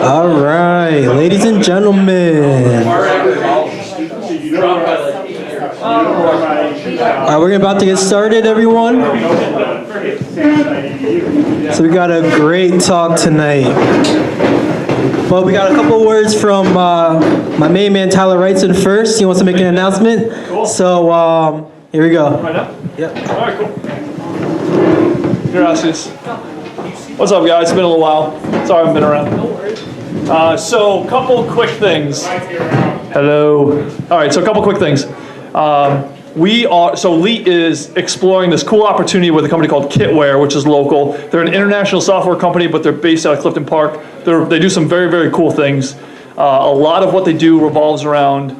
All right, ladies and gentlemen. All right, we're about to get started, everyone. So we got a great talk tonight. But we got a couple words from my main man, Tyler Wrightson first. He wants to make an announcement. Cool. So here we go. Right now? Yep. All right, cool. Gracias. What's up, guys? It's been a little while. Sorry I haven't been around. No worries. So, a couple quick things. Hello. All right, so a couple quick things. Elite is exploring this cool opportunity with a company called Kitware, which is local. They're an international software company, but they're based out of Clifton Park. They do some very, very cool things. A lot of what they do revolves around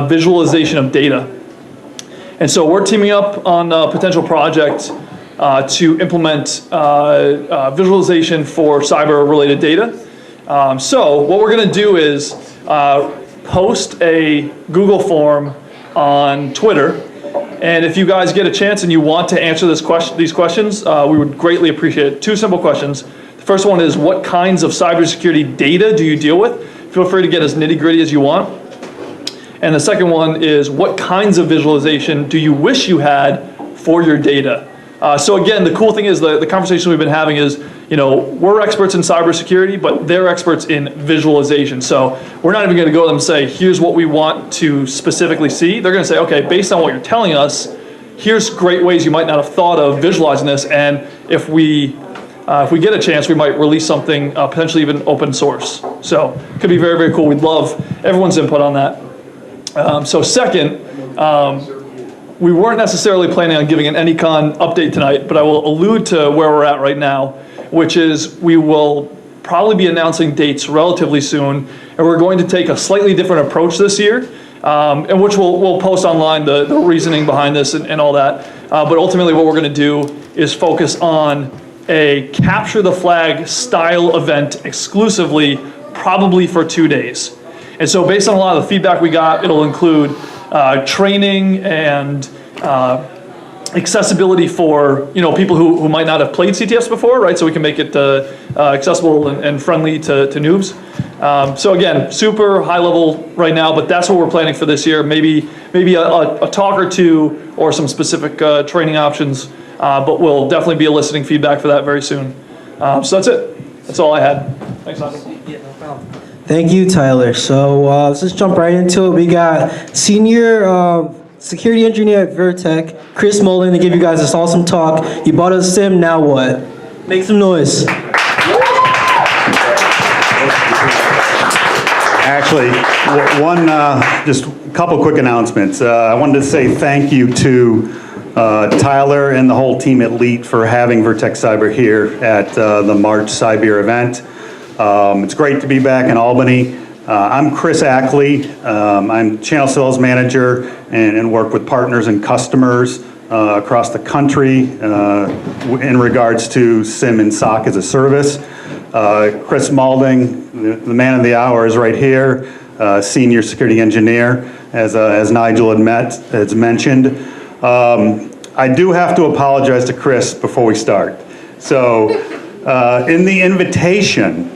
visualization of data. And so we're teaming up on a potential project to implement visualization for cyber-related data. So what we're going to do is post a Google form on Twitter. And if you guys get a chance and you want to answer these questions, we would greatly appreciate it. Two simple questions. The first one is, what kinds of cybersecurity data do you deal with? Feel free to get as nitty-gritty as you want. And the second one is, what kinds of visualization do you wish you had for your data? So again, the cool thing is the conversation we've been having is, we're experts in cybersecurity, but they're experts in visualization. So we're not even going to go to them and say, here's what we want to specifically see. They're going to say, okay, based on what you're telling us, here's great ways you might not have thought of visualizing this. And if we get a chance, we might release something potentially even open source. So it could be very, very cool. We'd love everyone's input on that. So second, we weren't necessarily planning on giving an Anycon update tonight, but I will allude to where we're at right now, which is we will probably be announcing dates relatively soon, and we're going to take a slightly different approach this year, and which we'll post online the reasoning behind this and all that. But ultimately what we're going to do is focus on a capture the flag style event exclusively, probably for 2 days. And so based on a lot of the feedback we got, it'll include training and accessibility for people who might not have played CTFs before, right? So we can make it accessible and friendly to noobs. So again, super high level right now, but that's what we're planning for this year. Maybe a talk or two or some specific training options, but we'll definitely be eliciting feedback for that very soon. So that's it. That's all I had. Thanks, Michael. Yeah, no problem. Thank you, Tyler. So let's just jump right into it. We got senior security engineer at Vertek, Chris Maulding, to give you guys this awesome talk. You bought a SIEM, now what? Make some noise. Actually, just a couple quick announcements. I wanted to say thank you to Tyler and the whole team at Elite for having Vertek Cyber here at the March Cybeer event. It's great to be back in Albany. I'm Chris Ackley. I'm Channel Sales Manager and work with partners and customers across the country in regards to SIEM and SOC as a service. Chris Maulding, the man of the hour, is right here, Senior Security Engineer, as Nigel has mentioned. I do have to apologize to Chris before we start. So in the invitation,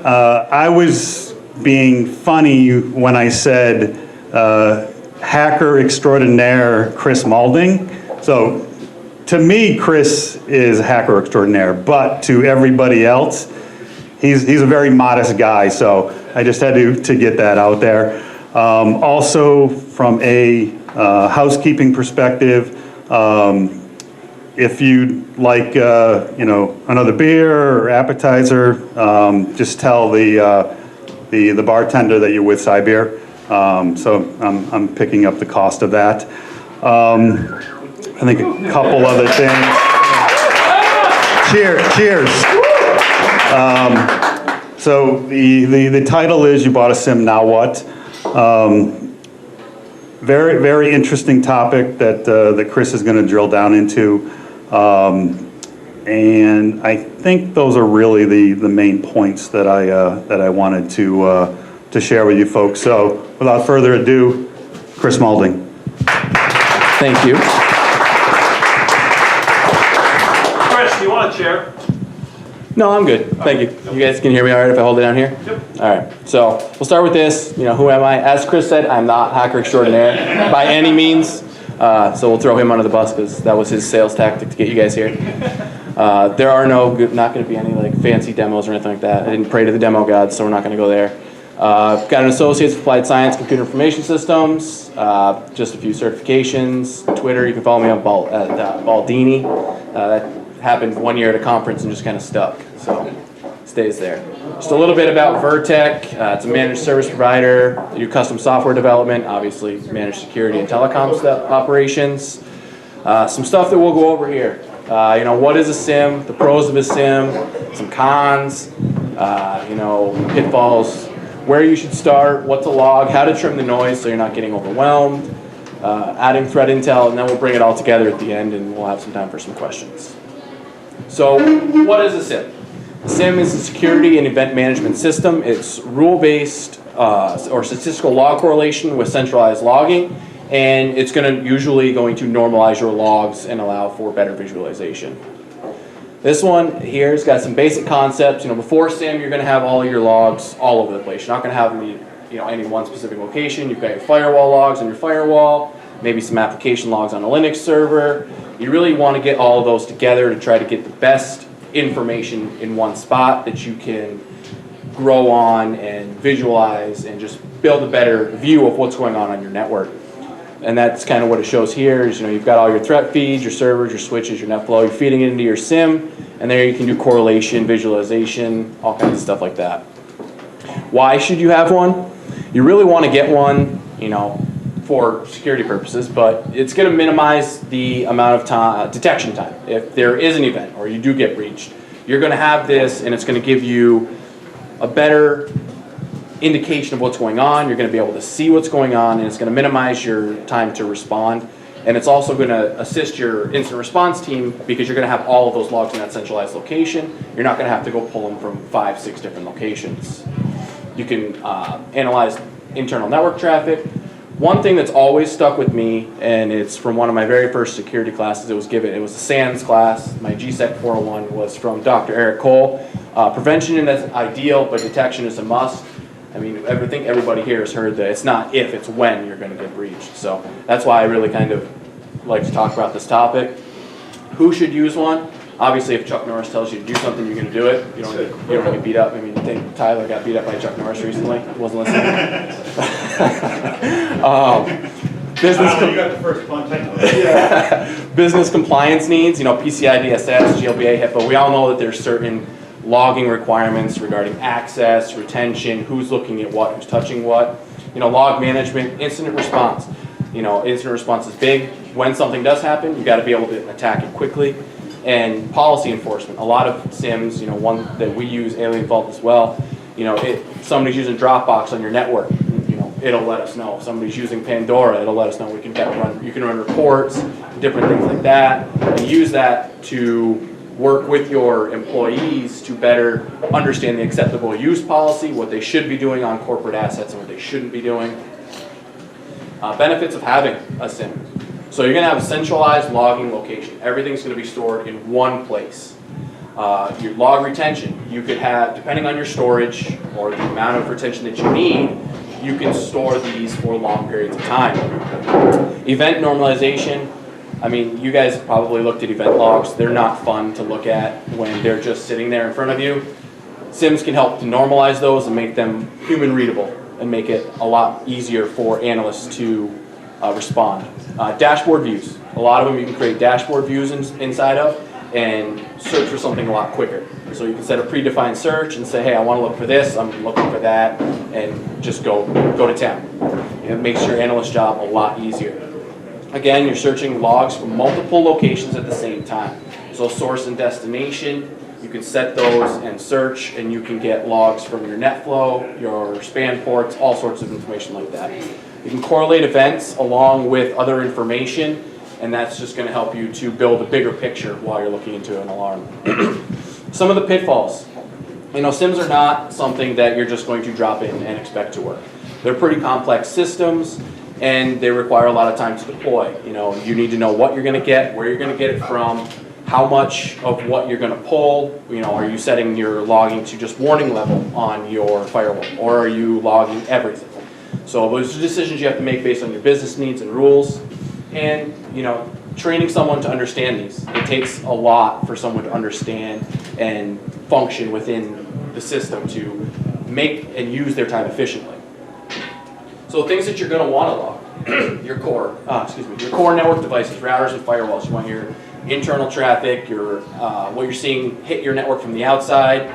I was being funny when I said hacker extraordinaire Chris Maulding. So to me, Chris is a hacker extraordinaire, but to everybody else, he's a very modest guy. So I just had to get that out there. Also, from a housekeeping perspective, if you'd like, another beer or appetizer, just tell the bartender that you're with Cybeer. So I'm picking up the cost of that. I think a couple other things. Cheers. So the title is "You Bought a SIEM, Now What?" Very, very interesting topic that Chris is going to drill down into. And I think those are really the main points that I wanted to share with you folks. So without further ado, Chris Maulding. Thank you. Chris, do you want a chair? No, I'm good. Thank you. You guys can hear me all right if I hold it down here? Yep. All right. So we'll start with this. You know, who am I? As Chris said, I'm not hacker extraordinaire by any means. So we'll throw him under the bus because that was his sales tactic to get you guys here. There are not going to be any like fancy demos or anything like that. I didn't pray to the demo gods, so we're not going to go there. Got an associate's of applied science, computer information systems. Just a few certifications. Twitter, you can follow me on Baldini. That happened 1 year at a conference and just kind of stuck, so stays there. Just a little bit about Vertek. It's a managed service provider. They do custom software development, obviously managed security and telecom operations. Some stuff that we'll go over here. You know, what is a SIEM, the pros of a SIEM, some cons, you know, pitfalls, where you should start, what to log, how to trim the noise so you're not getting overwhelmed, adding threat intel, and then we'll bring it all together at the end and we'll have some time for some questions. So, what is a SIEM? A SIEM is a security and event management system. It's rule-based or statistical log correlation with centralized logging, and it's usually going to normalize your logs and allow for better visualization. This one here has got some basic concepts. You know, before SIEM, you're going to have all your logs all over the place. You're not going to have them in any one specific location. You've got your firewall logs on your firewall, maybe some application logs on a Linux server. You really want to get all of those together to try to get the best information in one spot that you can grow on and visualize and just build a better view of what's going on your network. And that's kind of what it shows here is, you know, you've got all your threat feeds, your servers, your switches, your NetFlow, you're feeding it into your SIEM, and there you can do correlation, visualization, all kinds of stuff like that. Why should you have one? You really want to get one, you know, for security purposes, but it's going to minimize the amount of time, detection time. If there is an event or you do get breached, you're going to have this and it's going to give you a better indication of what's going on. You're going to be able to see what's going on and it's going to minimize your time to respond. And it's also going to assist your incident response team because you're going to have all of those logs in that centralized location. You're not going to have to go pull them from 5, 6 different locations. You can analyze internal network traffic. One thing that's always stuck with me, and it's from one of my very first security classes it was a SANS class. My GSEC 401 was from Dr. Eric Cole. Prevention is ideal, but detection is a must. I mean, I think everybody here has heard that it's not if, it's when you're going to get breached. So that's why I really kind of like to talk about this topic. Who should use one? Obviously, if Chuck Norris tells you to do something, you're going to do it. You don't get beat up. I mean, I think Tyler got beat up by Chuck Norris recently. He wasn't listening. You got the first contact. Yeah. Business compliance needs, you know, PCI DSS, GLBA, HIPAA. We all know that there's certain logging requirements regarding access, retention, who's looking at what, who's touching what. You know, log management, incident response. You know, incident response is big. When something does happen, you got to be able to attack it quickly. And policy enforcement. A lot of SIEMs, you know, one that we use, Alien Vault as well. You know, if somebody's using Dropbox on your network, you know, it'll let us know. If somebody's using Pandora, it'll let us know. You can run reports, different things like that, and use that to work with your employees to better understand the acceptable use policy, what they should be doing on corporate assets and what they shouldn't be doing. Benefits of having a SIEM. So you're going to have a centralized logging location. Everything's going to be stored in one place. Your log retention, you could have, depending on your storage or the amount of retention that you need, you can store these for long periods of time. Event normalization, I mean, you guys probably looked at event logs. They're not fun to look at when they're just sitting there in front of you. SIEMs can help to normalize those and make them human readable and make it a lot easier for analysts to respond. Dashboard views. A lot of them you can create dashboard views inside of and search for something a lot quicker. So you can set a predefined search and say, hey, I want to look for this, I'm looking for that, and just go to town. It makes your analyst job a lot easier. Again, you're searching logs from multiple locations at the same time. So source and destination, you can set those and search, and you can get logs from your NetFlow, your span ports, all sorts of information like that. You can correlate events along with other information, and that's just going to help you to build a bigger picture while you're looking into an alarm. Some of the pitfalls. You know, SIEMs are not something that you're just going to drop in and expect to work. They're pretty complex systems, and they require a lot of time to deploy. You know, you need to know what you're going to get, where you're going to get it from, how much of what you're going to pull, are you setting your logging to just warning level on your firewall, or are you logging everything? So those are decisions you have to make based on your business needs and rules, and training someone to understand these. It takes a lot for someone to understand and function within the system to make and use their time efficiently. So things that you're going to want to log, your core network devices, routers and firewalls. You want your internal traffic, your what you're seeing hit your network from the outside.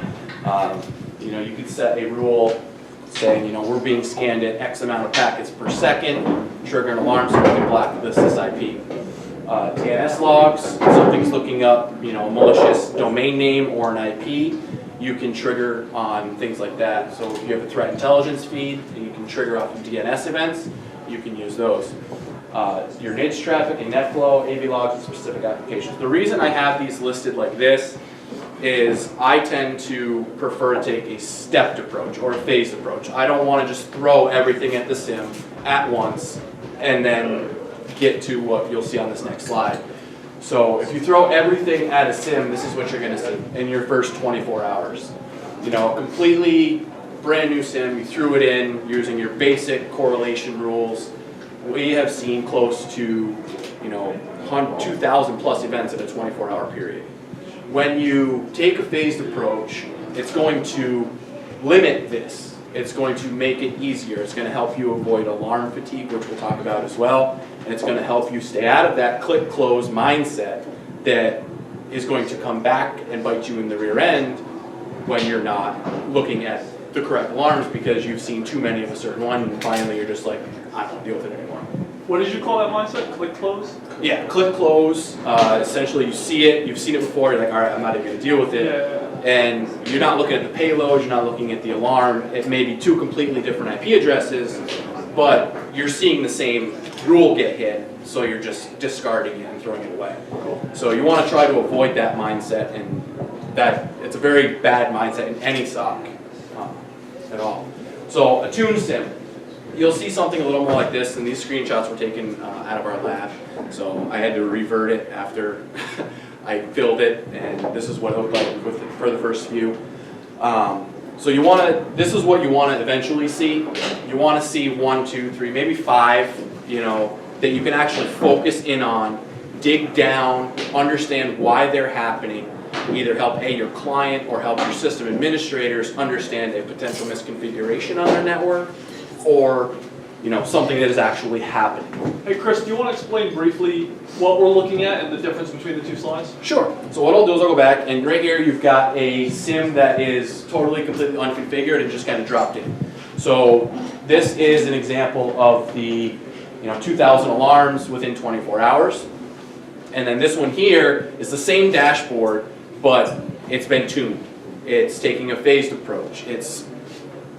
You could set a rule saying, we're being scanned at X amount of packets per second, trigger an alarm so we can block this IP. DNS logs, something's looking up, a malicious domain name or an IP, you can trigger on things like that. So if you have a threat intelligence feed and you can trigger off of DNS events, you can use those. Your NIDS traffic and NetFlow, AV logs, and specific applications. The reason I have these listed like this is I tend to prefer to take a stepped approach or a phased approach. I don't want to just throw everything at the SIEM at once and then get to what you'll see on this next slide. So if you throw everything at a SIEM, this is what you're going to see in your first 24 hours. Completely brand new SIEM, you threw it in using your basic correlation rules. We have seen close to 2,000 plus events in a 24-hour period. When you take a phased approach, it's going to limit this. It's going to make it easier. It's going to help you avoid alarm fatigue, which we'll talk about as well. And it's going to help you stay out of that click-close mindset that is going to come back and bite you in the rear end when you're not looking at the correct alarms because you've seen too many of a certain one, and finally you're just like, I don't deal with it anymore. What did you call that mindset? Click close? Yeah, click close. Essentially, you see it, you've seen it before, you're like, all right, I'm not even going to deal with it. Yeah. And you're not looking at the payload, you're not looking at the alarm. It may be two completely different IP addresses, but you're seeing the same rule get hit, so you're just discarding it and throwing it away. Cool. So you want to try to avoid that mindset, and that it's a very bad mindset in any SOC at all. So a tuned SIEM. You'll see something a little more like this, and these screenshots were taken out of our lab. So I had to revert it after I filled it, and this is what it looked like for the first few. So you want to, this is what you want to eventually see. You want to see 1, 2, 3, maybe 5, that you can actually focus in on, dig down, understand why they're happening, either help your client or help your system administrators understand a potential misconfiguration on their network, or something that is actually happening. Hey Chris, do you want to explain briefly what we're looking at and the difference between the two slides? Sure. So what I'll do is I'll go back, and right here you've got a SIEM that is totally, completely unconfigured and just kind of dropped in. So this is an example of the 2,000 alarms within 24 hours. And then this one here is the same dashboard, but it's been tuned. It's taking a phased approach. It's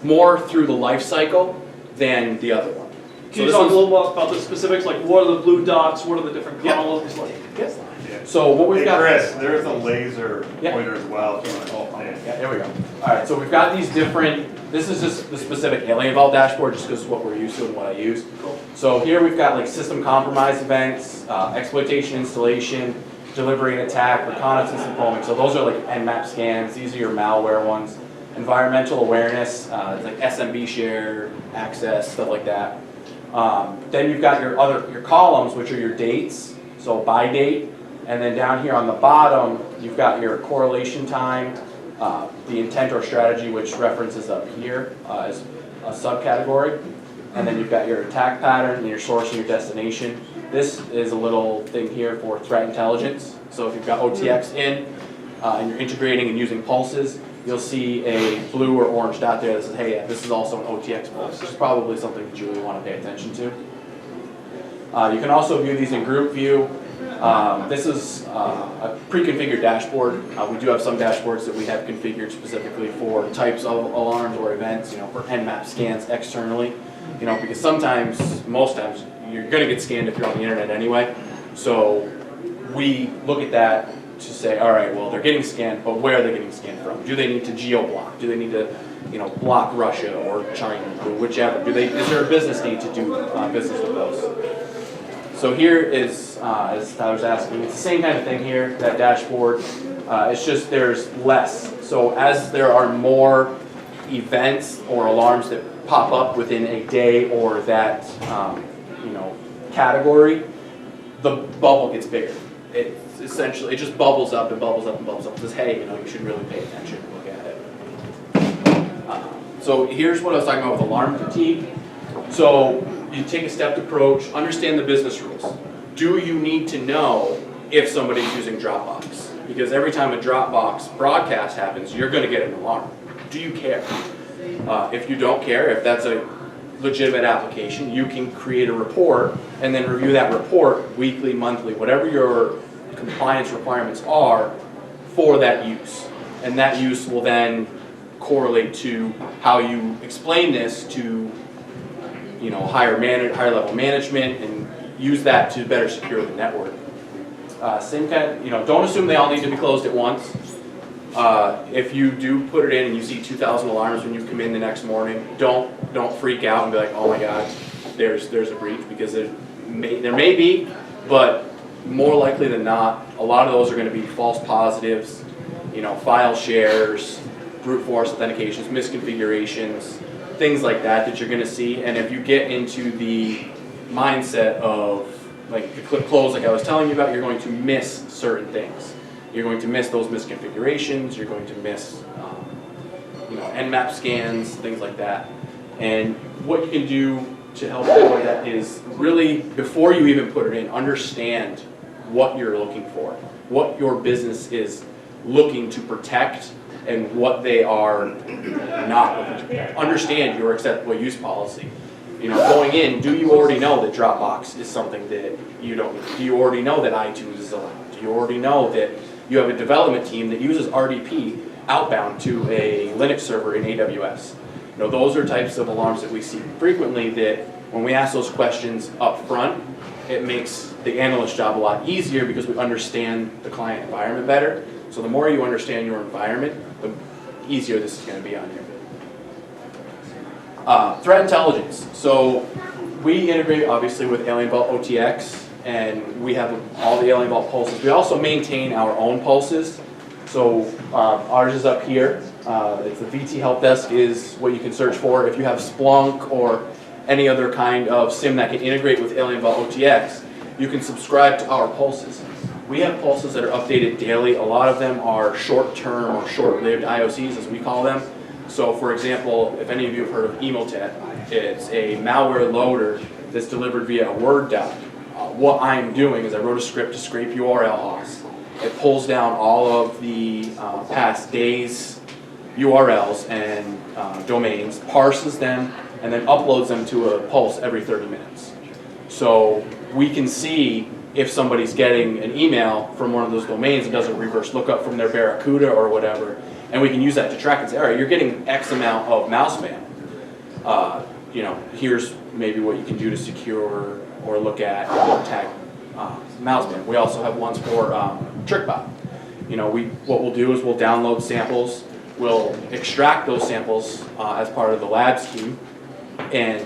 more through the life cycle than the other one. Can you talk a little bit about the specifics, like what are the blue dots, what are the different columns? Yes. So what we've Hey got... Chris, there's a laser Yeah. pointer as well. If you want to hold it. Yeah, there we go. All right, so we've got these different, this is just the specific Alien Vault dashboard, just because it's what we're used to and what I use. Cool. So here we've got like system compromise events, exploitation installation, delivery and attack, reconnaissance and foaming. So those are like Nmap scans. These are your malware ones. Environmental awareness, like SMB share, access, stuff like that. Then you've got your columns, which are your dates, so by date. And then down here on the bottom, you've got your correlation time, the intent or strategy, which references up here as a subcategory. And then you've got your attack pattern and your source and your destination. This is a little thing here for threat intelligence. So if you've got OTX in and you're integrating and using pulses, you'll see a blue or orange dot there that says, hey, this is also an OTX pulse. This is probably something that you really want to pay attention to. You can also view these in group view. This is a pre-configured dashboard. We do have some dashboards that we have configured specifically for types of alarms or events, for Nmap scans externally. Because sometimes, most times, you're going to get scanned if you're on the internet anyway. So we look at that to say, all right, well, they're getting scanned, but where are they getting scanned from? Do they need to geo-block? Do they need to, block Russia or China or whichever? Is there a business need to do business with those? So here is, as I was asking, it's the same kind of thing here, that dashboard. It's just there's less. So as there are more events or alarms that pop up within a day or that category, the bubble gets bigger. It's essentially, it just bubbles up and bubbles up and bubbles up. It says, hey, you should really pay attention and look at it. So here's what I was talking about with alarm fatigue. So you take a stepped approach, understand the business rules. Do you need to know if somebody's using Dropbox? Because every time a Dropbox broadcast happens, you're going to get an alarm. Do you care? If you don't care, if that's a legitimate application, you can create a report and then review that report weekly, monthly, whatever your compliance requirements are for that use. And that use will then correlate to how you explain this to higher level management and use that to better secure the network. Same kind, don't assume they all need to be closed at once. If you do put it in and you see 2,000 alarms when you come in the next morning, don't freak out and be like, oh my God, there's a breach, because there may be, but more likely than not, a lot of those are going to be false positives, file shares, brute force authentications, misconfigurations, things like that you're going to see. And if you get into the mindset of like the click close, like I was telling you about, you're going to miss certain things. You're going to miss those misconfigurations. You're going to miss, Nmap scans, things like that. And what you can do to help avoid that is really, before you even put it in, understand what you're looking for, what your business is looking to protect, and what they are not looking to protect. Understand your acceptable use policy. Going in, do you already know that Dropbox is something that you don't need? Do you already know that iTunes is allowed? Do you already know that you have a development team that uses RDP outbound to a Linux server in AWS? Those are types of alarms that we see frequently that when we ask those questions up front, it makes the analyst job a lot easier because we understand the client environment better. So the more you understand your environment, the easier this is going to be on you. Threat intelligence. So we integrate obviously with Alien Vault OTX, and we have all the Alien Vault pulses. We also maintain our own pulses. So ours is up here. It's the VT Help Desk is what you can search for. If you have Splunk or any other kind of SIEM that can integrate with Alien Vault OTX, you can subscribe to our pulses. We have pulses that are updated daily. A lot of them are short-term or short-lived IOCs, as we call them. So for example, if any of you have heard of Emotet, it's a malware loader that's delivered via a Word doc. What I'm doing is I wrote a script to scrape URL hosts. It pulls down all of the past days' URLs and domains, parses them, and then uploads them to a pulse every 30 minutes. So we can see if somebody's getting an email from one of those domains and does a reverse lookup from their Barracuda or whatever, and we can use that to track and say, all right, you're getting X amount of mouse spam. Here's maybe what you can do to secure or look at or tag mouse spam. We also have ones for TrickBot. What we'll do is we'll download samples, we'll extract those samples as part of the lab scheme, and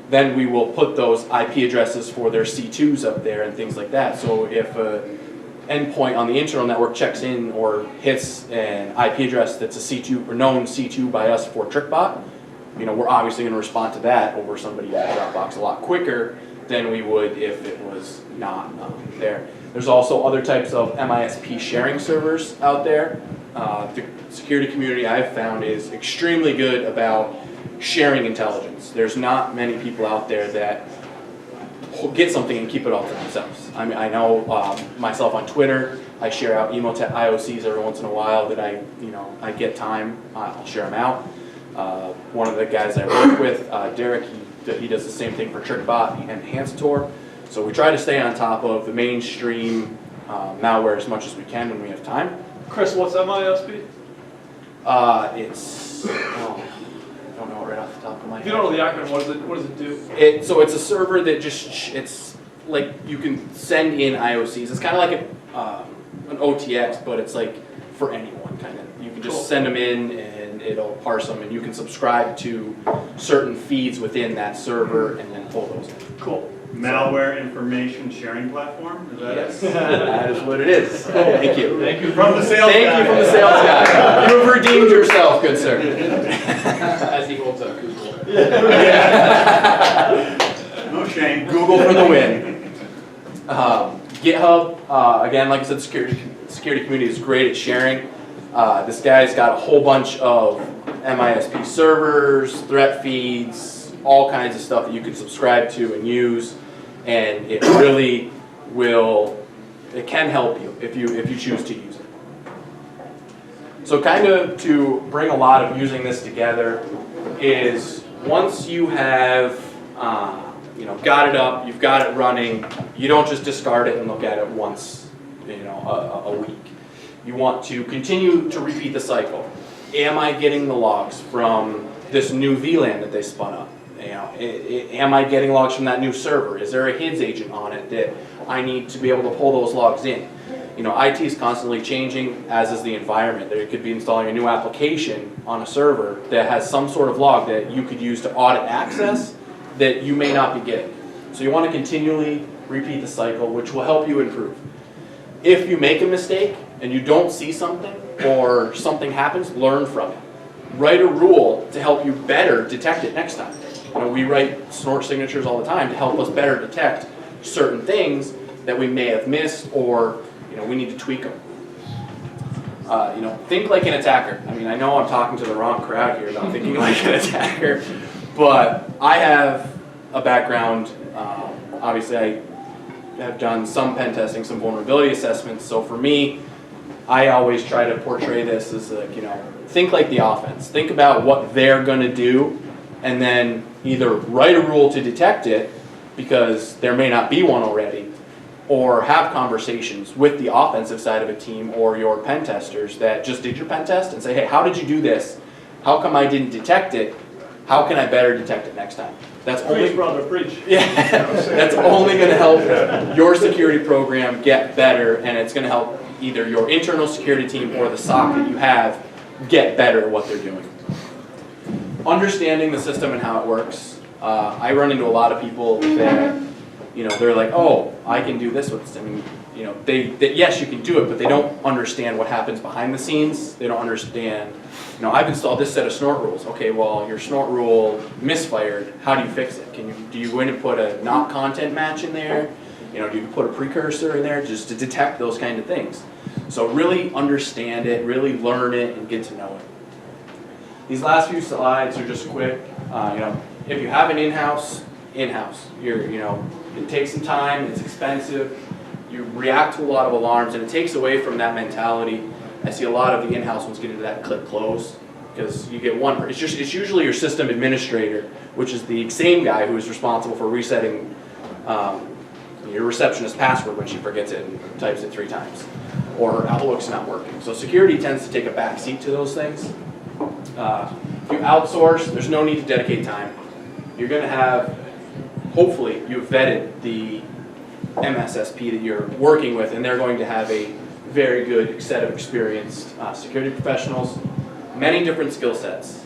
then we will put those IP addresses for their C2s up there and things like that. So if an endpoint on the internal network checks in or hits an IP address that's a C2 or known C2 by us for TrickBot, we're obviously going to respond to that over somebody using Dropbox a lot quicker than we would if it was not there. There's also other types of MISP sharing servers out there. The security community I've found is extremely good about sharing intelligence. There's not many people out there that get something and keep it all to themselves. I mean, I know myself on Twitter, I share out Emotet IOCs every once in a while that I get time, I'll share them out. One of the guys I work with, Derek, he does the same thing for TrickBot and Hansator. So we try to stay on top of the mainstream malware as much as we can when we have time. Chris, what's MISP? It's, I don't know it right off the top of my head. If you don't know the acronym, what does it do? So it's a server that it's like you can send in IOCs. It's kind of like an OTX, but it's like for anyone kind of. You can just send them in and it'll parse them, and you can subscribe to certain feeds within that server and then pull those in. Cool. malware information sharing platform, is that Yes, that is what it is. Thank you. Thank you. From the sales Thank guy. you from the sales guy. You have redeemed yourself, good sir. As he holds up Google. No shame. Google for the win. GitHub, again, like I said, security community is great at sharing. This guy's got a whole bunch of MISP servers, threat feeds, all kinds of stuff that you can subscribe to and use, and it really it can help you if you choose to use it. So kind of to bring a lot of using this together is once you have got it up, you've got it running, you don't just discard it and look at it once a week. You want to continue to repeat the cycle. Am I getting the logs from this new VLAN that they spun up? Am I getting logs from that new server? Is there a HIDS agent on it that I need to be able to pull those logs in? IT is constantly changing, as is the environment. There could be installing a new application on a server that has some sort of log that you could use to audit access that you may not be getting. So you want to continually repeat the cycle, which will help you improve. If you make a mistake and you don't see something or something happens, learn from it. Write a rule to help you better detect it next time. We write snort signatures all the time to help us better detect certain things that we may have missed, or we need to tweak them. Think like an attacker. I know I'm talking to the wrong crowd here about thinking like an attacker, but I have a background. Obviously, I have done some pen testing, some vulnerability assessments. So for me, I always try to portray this as think like the offense. Think about what they're going to do, and then either write a rule to detect it, because there may not be one already, or have conversations with the offensive side of a team or your pen testers that just did your pen test and say, hey, how did you do this? How come I didn't detect it? How can I better detect it next time? That's Preach, brother, preach. Yeah, that's only going to help your security program get better, and it's going to help either your internal security team or the SOC that you have get better at what they're doing. Understanding the system and how it works. I run into a lot of people that, they're like, oh, I can do this with this. Yes, you can do it, but they don't understand what happens behind the scenes. They don't understand, I've installed this set of snort rules. Okay, well, your snort rule misfired. How do you fix it? Do you go in and put a not content match in there? Do you put a precursor in there just to detect those kind of things? So really understand it, really learn it, and get to know it. These last few slides are just quick. If you have an in-house. It takes some time, it's expensive, you react to a lot of alarms, and it takes away from that mentality. I see a lot of the in-house ones get into that click close, because you get one, it's usually your system administrator, which is the same guy who is responsible for resetting your receptionist's password when she forgets it and types it 3 times, or her Outlook's not working. So security tends to take a back seat to those things. If you outsource, there's no need to dedicate time. You're going to have, hopefully, you've vetted the MSSP that you're working with, and they're going to have a very good set of experienced security professionals, many different skill sets.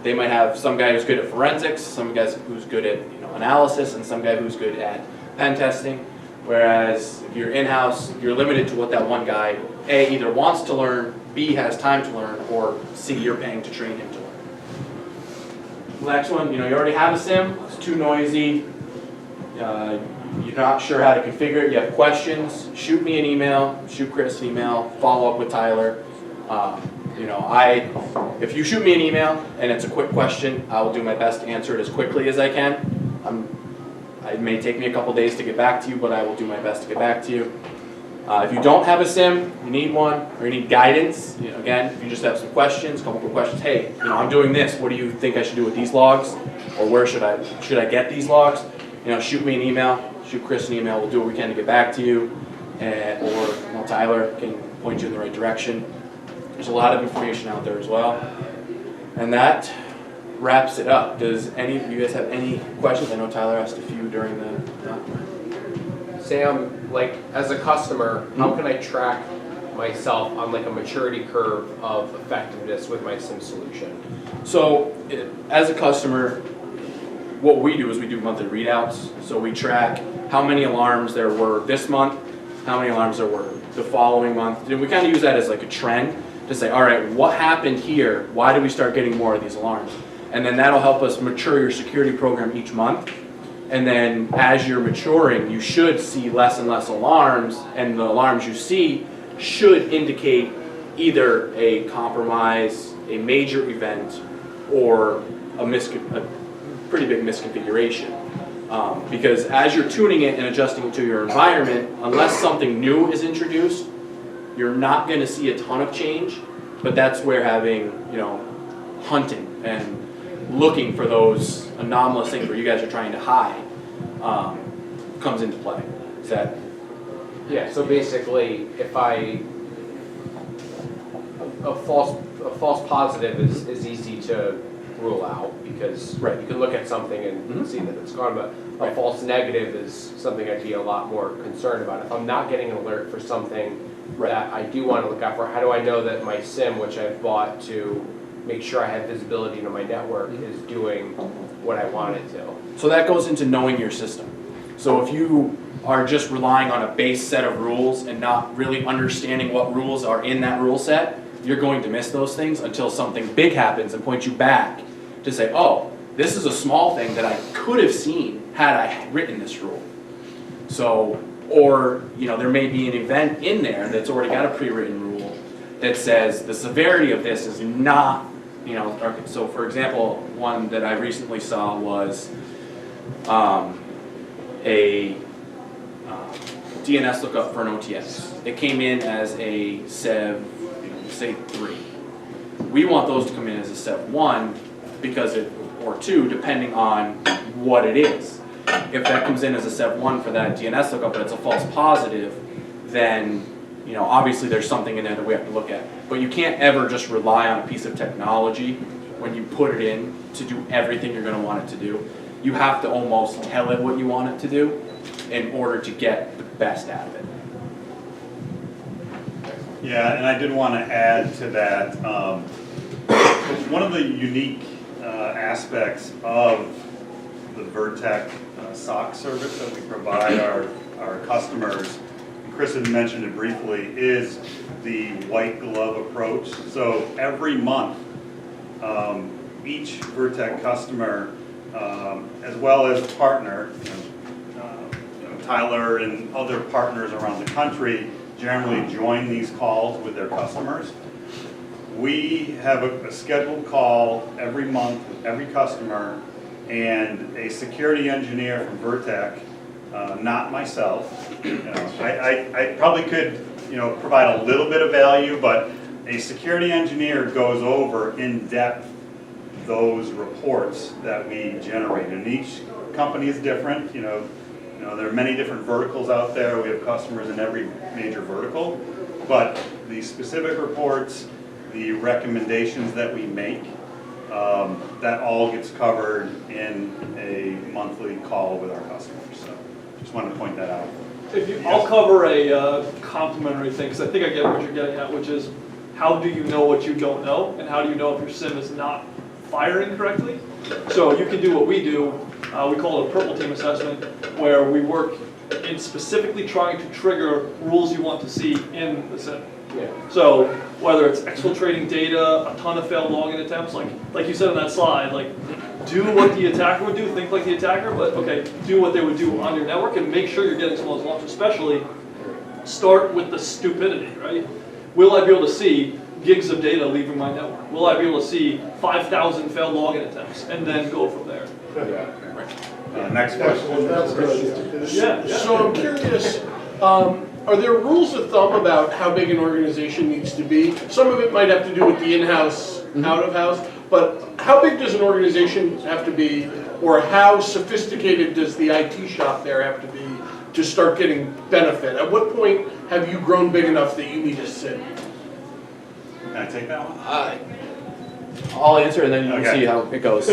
They might have some guy who's good at forensics, some guy who's good at analysis, and some guy who's good at pen testing. Whereas if you're in-house, you're limited to what that one guy A, either wants to learn, B, has time to learn, or C, you're paying to train him to learn. The next one, you already have a SIEM, it's too noisy, you're not sure how to configure it, you have questions, shoot me an email, shoot Chris an email, follow up with Tyler. If you shoot me an email and it's a quick question, I will do my best to answer it as quickly as I can. It may take me a couple days to get back to you, but I will do my best to get back to you. If you don't have a SIEM, you need one, or you need guidance, again, if you just have some questions, a couple quick questions, hey, I'm doing this, what do you think I should do with these logs? Or where should I get these logs? Shoot me an email, shoot Chris an email, we'll do what we can to get back to you, or Tyler can point you in the right direction. There's a lot of information out there as well. And that wraps it up. Does any of you guys have any questions? I know Tyler asked a few during the... Sam, as a customer, how can I track myself on a maturity curve of effectiveness with my SIEM solution? So, as a customer, what we do is we do monthly readouts. So we track how many alarms there were this month, how many alarms there were the following month. And we kind of use that as like a trend to say, all right, what happened here? Why did we start getting more of these alarms? And then that'll help us mature your security program each month. And then as you're maturing, you should see less and less alarms, and the alarms you see should indicate either a compromise, a major event, or a pretty big misconfiguration. Because as you're tuning it and adjusting it to your environment, unless something new is introduced, you're not going to see a ton of change. But that's where having, hunting and looking for those anomalous things where you guys are trying to hide comes into play. Is that? Yeah, so basically, if a false positive is easy to rule out because Right. you can look at something and see that it's gone, but a false negative is something I'd be a lot more concerned about. If I'm not getting an alert for something that I do want to look out for, how do I know that my SIEM, which I've bought to make sure I have visibility into my network, is doing what I want it to? So that goes into knowing your system. So if you are just relying on a base set of rules and not really understanding what rules are in that rule set, you're going to miss those things until something big happens and point you back to say, oh, this is a small thing that I could have seen had I written this rule. So, or, there may be an event in there that's already got a pre-written rule that says the severity of this is not, so for example, one that I recently saw was a DNS lookup for an OTS. It came in as a SEV, say 3. We want those to come in as a SEV 1 or 2, depending on what it is. If that comes in as a SEV 1 for that DNS lookup, but it's a false positive, then obviously there's something in there that we have to look at. But you can't ever just rely on a piece of technology when you put it in to do everything you're going to want it to do. You have to almost tell it what you want it to do in order to get the best out of it. Yeah, and I did want to add to that, one of the unique aspects of the Vertek SOC service that we provide our customers, Chris had mentioned it briefly, is the white glove approach. So every month, each Vertek customer, as well as partner, Tyler and other partners around the country generally join these calls with their customers. We have a scheduled call every month with every customer, and a security engineer from Vertek, not myself. I probably could provide a little bit of value, but a security engineer goes over in depth those reports that we generate, and each company is different. There are many different verticals out there. We have customers in every major vertical, but the specific reports, the recommendations that we make, that all gets covered in a monthly call with our customers. So just wanted to point that out. I'll cover a complimentary thing, because I think I get what you're getting at, which is how do you know what you don't know, and how do you know if your SIEM is not firing correctly? So you can do what we do. We call it a purple team assessment, where we work in specifically trying to trigger rules you want to see in the SIEM. Yeah. So whether it's exfiltrating data, a ton of failed login attempts, like you said on that slide, do what the attacker would do, think like the attacker, but okay, do what they would do on your network and make sure you're getting some of those alarms. Especially start with the stupidity, right? Will I be able to see gigs of data leaving my network? Will I be able to see 5,000 failed login attempts, and then go from there? Next question. That's good. Yeah. So I'm curious, are there rules of thumb about how big an organization needs to be? Some of it might have to do with the in-house, out-of-house, but how big does an organization have to be, or how sophisticated does the IT shop there have to be to start getting benefit? At what point have you grown big enough that you need a SIEM? Can I take that one? I'll answer and then you can Okay. see how it goes.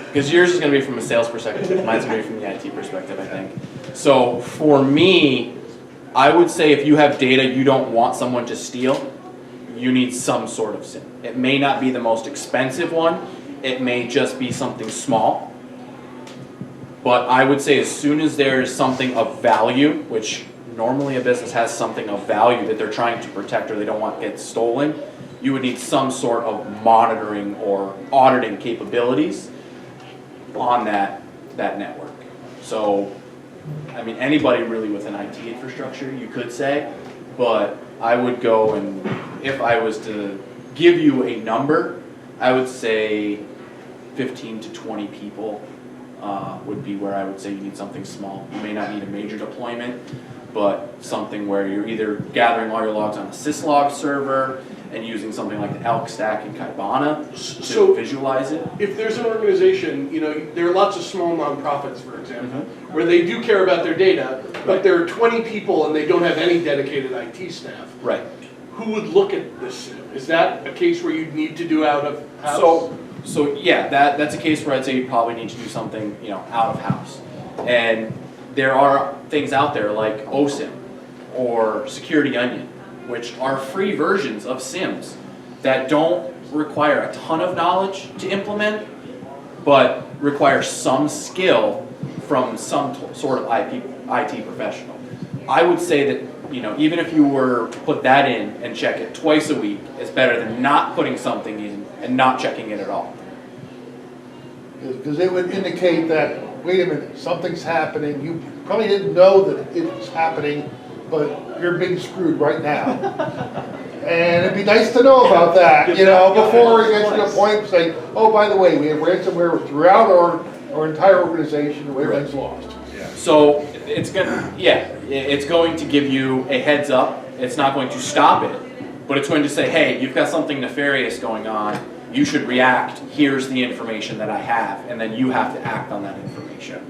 Because yours is going to be from a sales perspective, mine's going to be from the IT perspective, I think. So for me, I would say if you have data you don't want someone to steal, you need some sort of SIEM. It may not be the most expensive one, it may just be something small. But I would say as soon as there's something of value, which normally a business has something of value that they're trying to protect or they don't want to get stolen, you would need some sort of monitoring or auditing capabilities on that network. So, I mean, anybody really with an IT infrastructure, you could say, but I would go and, if I was to give you a number, I would say 15 to 20 people would be where I would say you need something small. You may not need a major deployment, but something where you're either gathering all your logs on a syslog server and using something like the Elk Stack and Kibana to visualize it. If there's an organization, you know, there are lots of small nonprofits, for example, where they do care about their data, but there are 20 people and they don't have any dedicated IT staff. Right. Who would look at this SIEM? Is that a case where you'd need to do out of house? So yeah, that's a case where I'd say you probably need to do something, you know, out of house. And there are things out there like OSIM or Security Onion, which are free versions of SIEMs that don't require a ton of knowledge to implement, but require some skill from some sort of IT professional. I would say that, you know, even if you were to put that in and check it twice a week, it's better than not putting something in and not checking it at all. Because it would indicate that, wait a minute, something's happening, you probably didn't know that it was happening, but you're being screwed right now. And it'd be nice to know about that, you know, before it gets to the point of saying, oh, by the way, we have ransomware throughout our entire organization, and everything's lost. So it's going to give you a heads up. It's not going to stop it, but it's going to say, hey, you've got something nefarious going on. You should react. Here's the information that I have, and then you have to act on that information.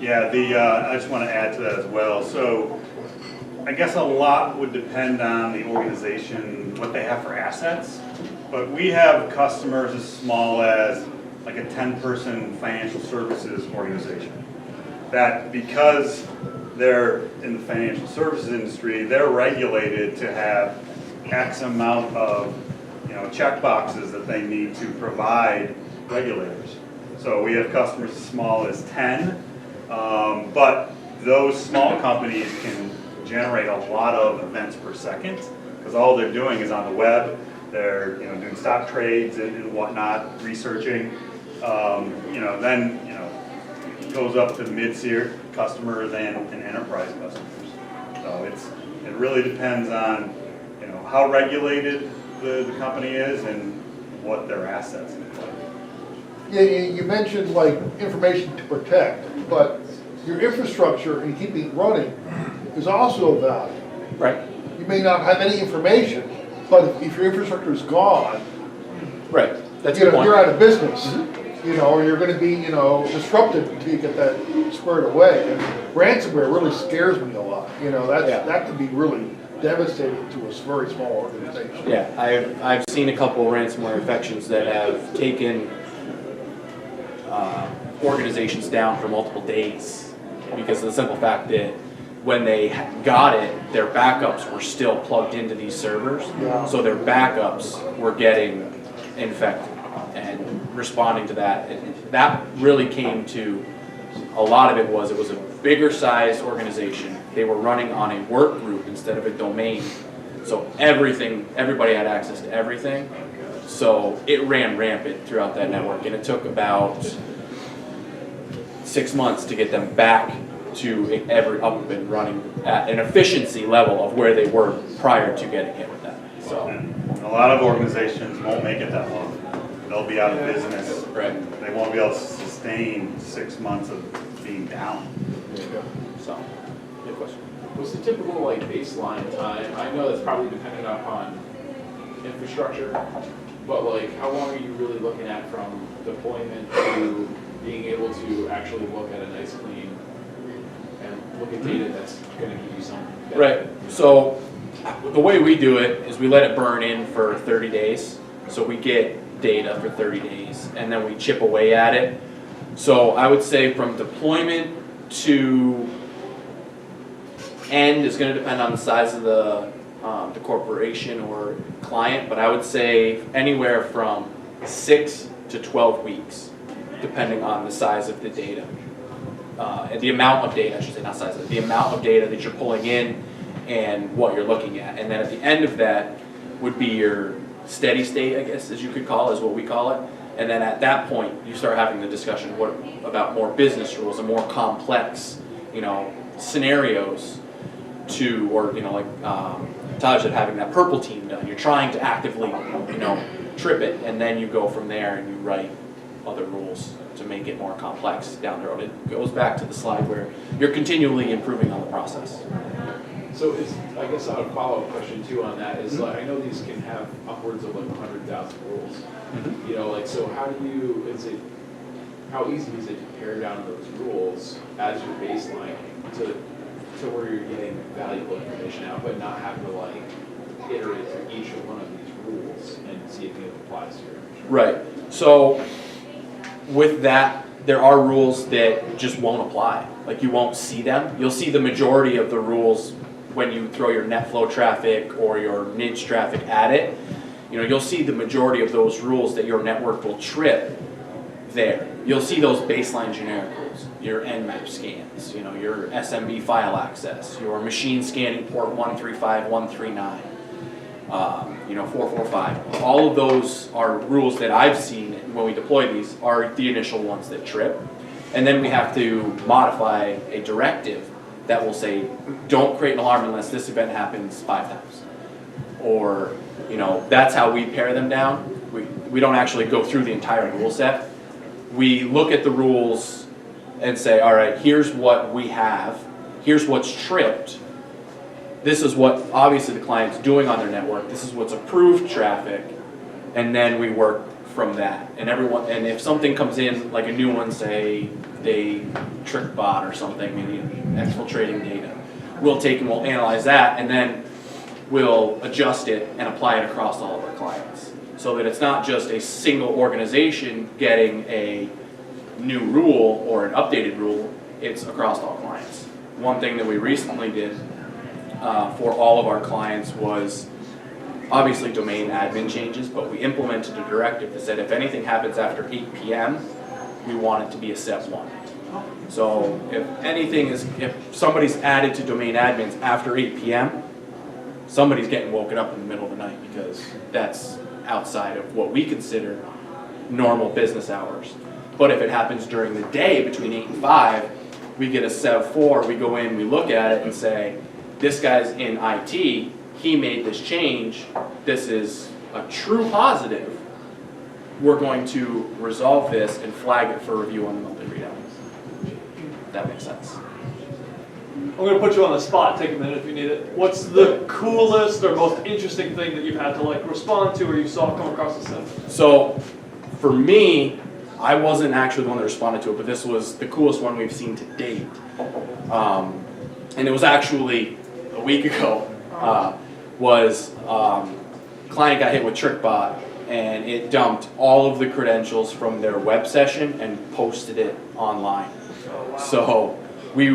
Yeah, I just want to add to that as well. So I guess a lot would depend on the organization, what they have for assets. But we have customers as small as like a 10-person financial services organization. That because they're in the financial services industry, they're regulated to have X amount of, you know, check boxes that they need to provide regulators. So we have customers as small as 10, but those small companies can generate a lot of events per second because all they're doing is on the web. They're, you know, doing stock trades and whatnot, researching. Then it goes up to mid-tier customers and enterprise customers. So it really depends on, you know, how regulated the company is and what their assets look like. Yeah, you mentioned like information to protect, but your infrastructure and keeping it running is also of value. Right. You may not have any information, but if your infrastructure is gone, Right. That's you your know, point. you're out of business. You know, or you're going to be, you know, disrupted until you get that squared away. And ransomware really scares me a lot. You know, that could be really devastating to a very small organization. Yeah, I've seen a couple of ransomware infections that have taken organizations down for multiple days because of the simple fact that when they got it, their backups were still plugged into these servers. Yeah. So their backups were getting infected and responding to that. And that really came to, a lot of it was a bigger sized organization. They were running on a work group instead of a domain. So everybody had access to everything. So it ran rampant throughout that network, and it took about 6 months to get them back to up and running at an efficiency level of where they were prior to getting hit with that. So And a lot of organizations won't make it that long. They'll be out of business. right. They won't be able to sustain 6 months of being down. So good question. What's the typical like baseline time? I know that's probably dependent upon infrastructure, but like how long are you really looking at from deployment to being able to actually look at a nice clean and look at data that's going to give you some benefit? Right. So the way we do it is we let it burn in for 30 days. So we get data for 30 days and then we chip away at it. So I would say from deployment to end is going to depend on the size of the corporation or client, but I would say anywhere from 6 to 12 weeks, depending on the size of the data. And the amount of data, I should say, not size, the amount of data that you're pulling in and what you're looking at. And then at the end of that would be your steady state, I guess, as you could call it, is what we call it. And then at that point, you start having the discussion about more business rules and more complex, scenarios or like Taj said, having that purple team done. You're trying to actively, trip it, and then you go from there and you write other rules to make it more complex down the road. It goes back to the slide where you're continually improving on the process. So I guess a follow-up question too on that is, like, I know these can have upwards of like 100,000 rules. So how easy is it to pare down those rules as your baseline to where you're getting valuable information out, but not have to like iterate through each one of these rules and see if it applies to your infrastructure? Right. So with that, there are rules that just won't apply. Like, you won't see them. You'll see the majority of the rules when you throw your NetFlow traffic or your NIDS traffic at it. You'll see the majority of those rules that your network will trip there. You'll see those baseline generic rules, your Nmap scans, your SMB file access, your machine scanning port 135, 139, 445. All of those are rules that I've seen when we deploy these are the initial ones that trip. And then we have to modify a directive that will say, don't create an alarm unless this event happens 5 times. Or, that's how we pare them down. We don't actually go through the entire rule set. We look at the rules and say, all right, here's what we have. Here's what's tripped. This is what obviously the client's doing on their network. This is what's approved traffic. And then we work from that. And if something comes in, like a new one, say they trick bot or something, maybe exfiltrating data, we'll take and we'll analyze that, and then we'll adjust it and apply it across all of our clients. So that it's not just a single organization getting a new rule or an updated rule, it's across all clients. One thing that we recently did for all of our clients was obviously domain admin changes, but we implemented a directive that said if anything happens after 8 p.m., we want it to be a step 1. So if somebody's added to domain admins after 8 p.m., somebody's getting woken up in the middle of the night, because that's outside of what we consider normal business hours. But if it happens during the day between 8 and 5, we get a Sev 4, we go in, we look at it and say, this guy's in IT, he made this change, this is a true positive, we're going to resolve this and flag it for review on the monthly readout. That makes sense. I'm going to put you on the spot, take a minute if you need it. What's the coolest or most interesting thing that you've had to respond to or you saw come across the SIEM? So for me, I wasn't actually the one that responded to it, but this was the coolest one we've seen to date. And it was actually a week ago. Client got hit with TrickBot, and it dumped all of the credentials from their web session and posted it online. So we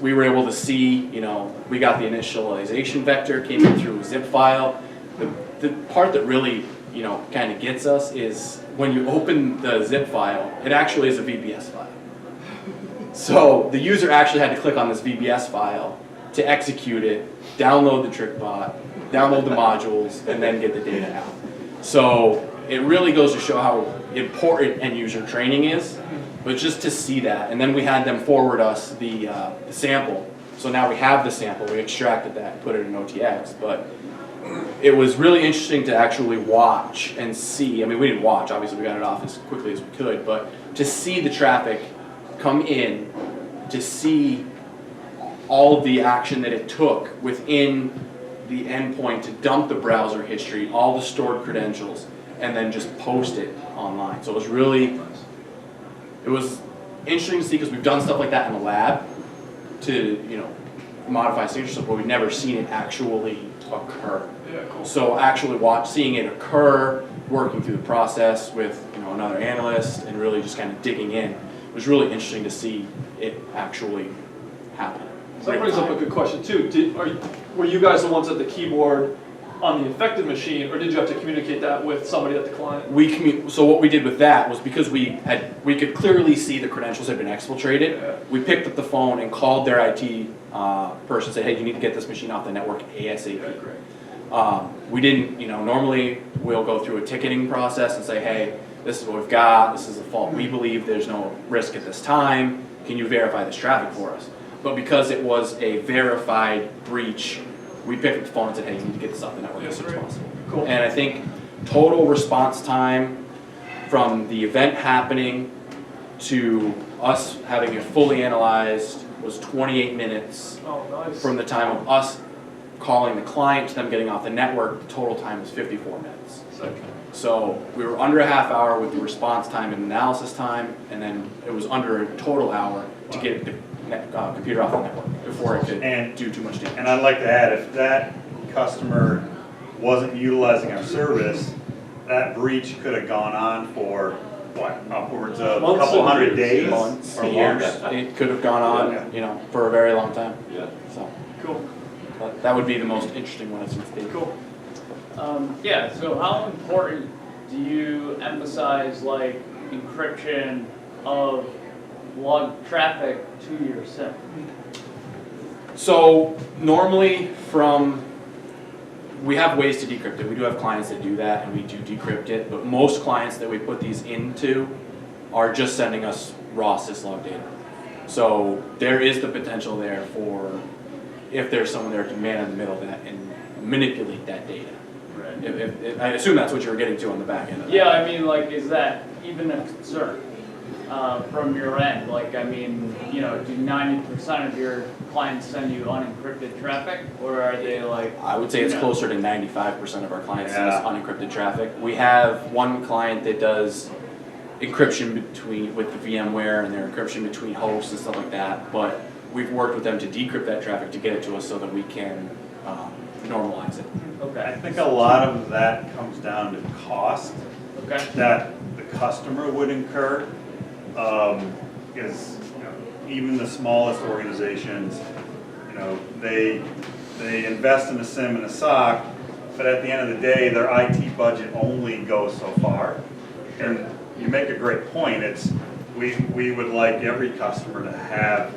were able to see, we got the initialization vector, came in through a zip file. The part that really, kind of gets us is when you open the zip file, it actually is a VBS file. So the user actually had to click on this VBS file to execute it, download the TrickBot, download the modules, and then get the data out. So it really goes to show how important end user training is, but just to see that. And then we had them forward us the sample. So now we have the sample, we extracted that and put it in OTX, but it was really interesting to actually watch and see. I mean, we didn't watch, obviously we got it off as quickly as we could, but to see the traffic come in, to see all of the action that it took within the endpoint to dump the browser history, all the stored credentials, and then just post it online. So it was interesting to see, because we've done stuff like that in the lab to, modify signature stuff, but we've never seen it actually occur. Yeah, cool. So actually seeing it occur, working through the process with, another analyst, and really just kind of digging in, it was really interesting to see it actually happen. So that brings up a good question too. Were you guys the ones at the keyboard on the affected machine, or did you have to communicate that with somebody at the client? So what we did with that was because we could clearly see the credentials had been exfiltrated. Yeah. We picked up the phone and called their IT person, said, "Hey, you need to get this machine off the network ASAP." Okay, great. We didn't, normally we'll go through a ticketing process and say, "Hey, this is what we've got. This is the fault. We believe there's no risk at this time. Can you verify this traffic for us?" But because it was a verified breach, we picked up the phone and said, "Hey, you need to get this off the network as soon as possible." Cool. And I think total response time from the event happening to us having it fully analyzed was 28 minutes. Oh, nice. From the time of us calling the client to them getting off the network, the total time was 54 minutes. Sick. So we were under a half hour with the response time and analysis time, and then it was under a total hour to get the computer off the network before it could do too much damage. And I'd like to add, if that customer wasn't utilizing our service, that breach could have gone on for, what, upwards of a Months couple and hundred years, days? Months, or years. longer. It could have gone on, for a very long time. Yeah. So Cool. that would be the most interesting one I've seen to date. Cool. Yeah, so how important do you emphasize like encryption of log traffic to your SIM? So normally we have ways to decrypt it. We do have clients that do that and we do decrypt it, but most clients that we put these into are just sending us raw syslog data. So there is the potential there for, if there's someone there to man in the middle of that and manipulate that data. Right. I assume that's what you were getting to on the back end of that. Yeah, I mean, like, is that even a concern from your end? Like, I mean, do 90% of your clients send you unencrypted traffic, or are they like? I would say it's closer to 95% of our clients send us unencrypted traffic. We have one client that does encryption with the VMware and their encryption between hosts and stuff like that, but we've worked with them to decrypt that traffic to get it to us so that we can normalize it. Okay. I think a lot of that comes down to cost Okay. that the customer would incur. Because even the smallest organizations, they invest in a SIM and a SOC, but at the end of the day, their IT budget only goes so far. And you make a great point. We would like every customer to have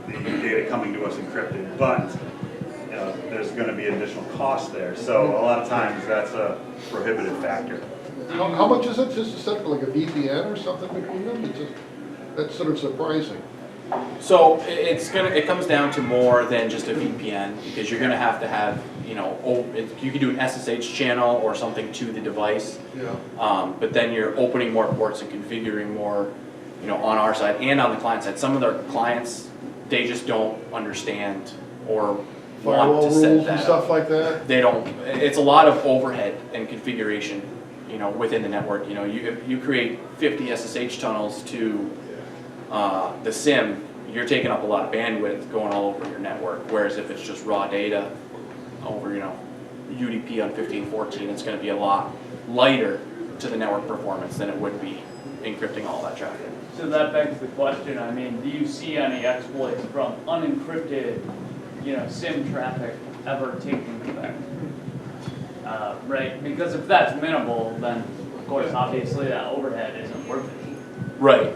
the data coming to us encrypted, but there's going to be additional cost there. So a lot of times that's a prohibitive factor. How much is it just to set like a VPN or something between them? That's sort of surprising. So it comes down to more than just a VPN, because you're going to have, you can do an SSH channel or something to the device. Yeah. But then you're opening more ports and configuring more, on our side and on the client side. Some of their clients, they just don't understand or want Firewall to set rules that and up. stuff like that? They don't. It's a lot of overhead and configuration, within the network. If you create 50 SSH tunnels to the SIM, you're taking up a lot of bandwidth going all over your network. Whereas if it's just raw data over, UDP on 1514, it's going to be a lot lighter to the network performance than it would be encrypting all that traffic. So that begs the question. I mean, do you see any exploits from unencrypted, SIM traffic ever taking effect? Right? Because if that's minimal, then of course, obviously, that overhead isn't worth it. Right.